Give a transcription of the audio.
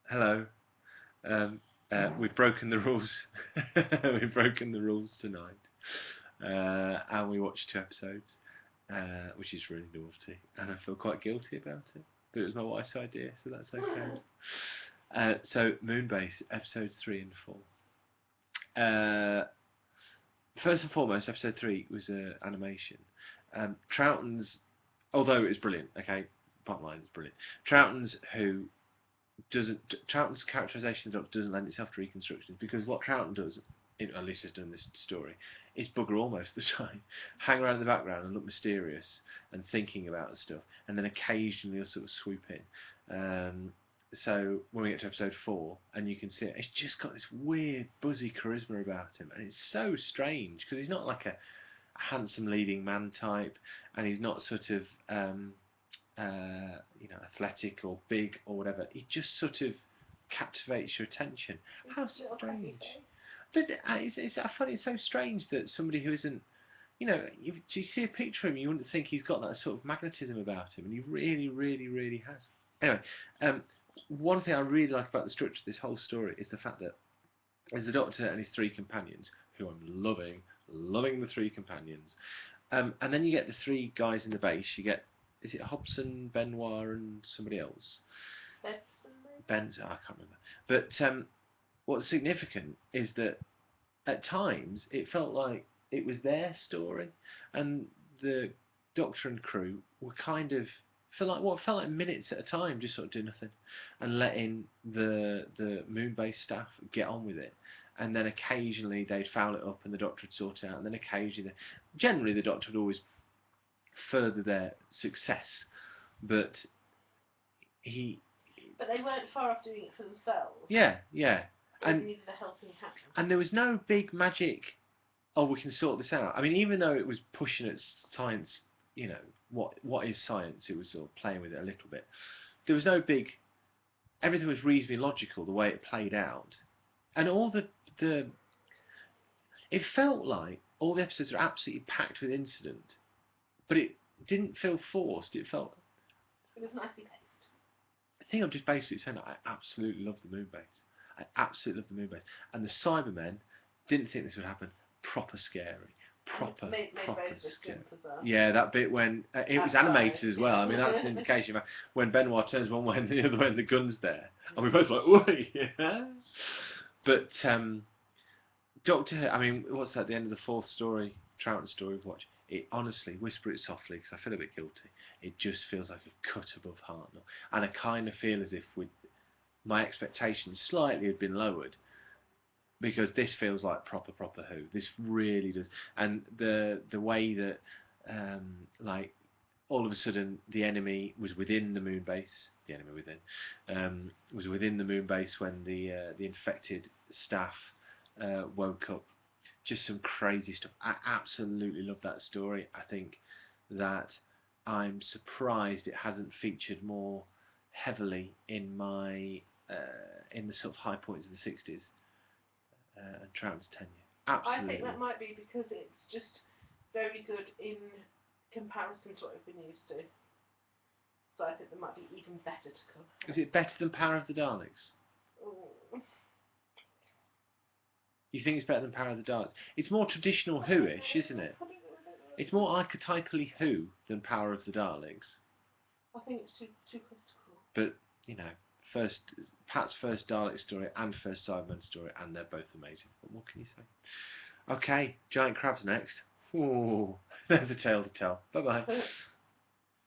Hello. We've broken the rules. We've broken the rules tonight, and we watched 2 episodes, which is really naughty, and I feel quite guilty about it. But it was my wife's idea, so that's okay. So Moonbase episodes 3 and 4. First and foremost, episode 3 was animation. Troughton's, although it was brilliant. Okay, bottom line is brilliant. Troughton's characterisation of the Doctor doesn't lend itself to reconstructions, because what Troughton does, at least has done in this story, is bugger all most of the time. Hang around in the background and look mysterious and thinking about stuff, and then occasionally he'll sort of swoop in. So when we get to episode 4, and you can see it, it's just got this weird buzzy charisma about him, and it's so strange because he's not like a handsome leading man type, and he's not sort of athletic or big or whatever. He just sort of captivates your attention. How strange! But I find it so strange that somebody who isn't, if you see a picture of him, you wouldn't think he's got that sort of magnetism about him, and he really, really, really has. Anyway, one thing I really like about the structure of this whole story is the fact that there's the Doctor and his 3 companions, who I'm loving the 3 companions, and then you get the 3 guys in the base. You get, is it Hobson, Benoit, and somebody else? Benson, I can't remember. But what's significant is that at times it felt like it was their story, and the Doctor and crew were kind of, for like what felt like minutes at a time, just sort of do nothing and letting the Moonbase staff get on with it. And then occasionally they'd foul it up and the Doctor would sort it out, and then occasionally, generally the Doctor would always further their success, but they weren't far off doing it for themselves. Yeah. They needed a helping hand. And there was no big magic, oh, we can sort this out. I mean, even though it was pushing at science, what is science? It was sort of playing with it a little bit. There was no big. Everything was reasonably logical the way it played out, and all the. It felt like all the episodes were absolutely packed with incident, but it didn't feel forced. It felt. It was nicely paced. I think I'm just basically saying that I absolutely love the Moonbase. I absolutely love the Moonbase, and the Cybermen didn't think this would happen. Proper scary. Proper scary. Yeah, that bit when it was animated as well. I mean, that's an indication of when Benoit turns one way and the other way and the gun's there, and we're both like, "Oh yeah." But Doctor, I mean, what's that? The end of the 4th story, Troughton story of Watch. It honestly, whisper it softly because I feel a bit guilty. It just feels like a cut above Hartnell, and I kind of feel as if my expectations slightly had been lowered, because this feels like proper Who. This really does, and the way that like all of a sudden the enemy was within the Moonbase. The enemy within was within the Moonbase when the infected staff woke up. Just some crazy stuff. I absolutely love that story. I think that I'm surprised it hasn't featured more heavily in my in the sort of high points of the 60s. And Troughton's tenure. Absolutely. I think that might be because it's just very good in comparison to what we've been used to. So I think there might be even better to come. Is it better than Power of the Daleks? Ooh. You think it's better than Power of the Daleks? It's more traditional Who-ish, isn't it? It's more archetypally Who than Power of the Daleks. I think it's too close to cool. But, Pat's first Dalek story and first Cyberman story, and they're both amazing. What more can you say? Okay, Giant Crab's next. Ooh, there's a tale to tell. Bye-bye.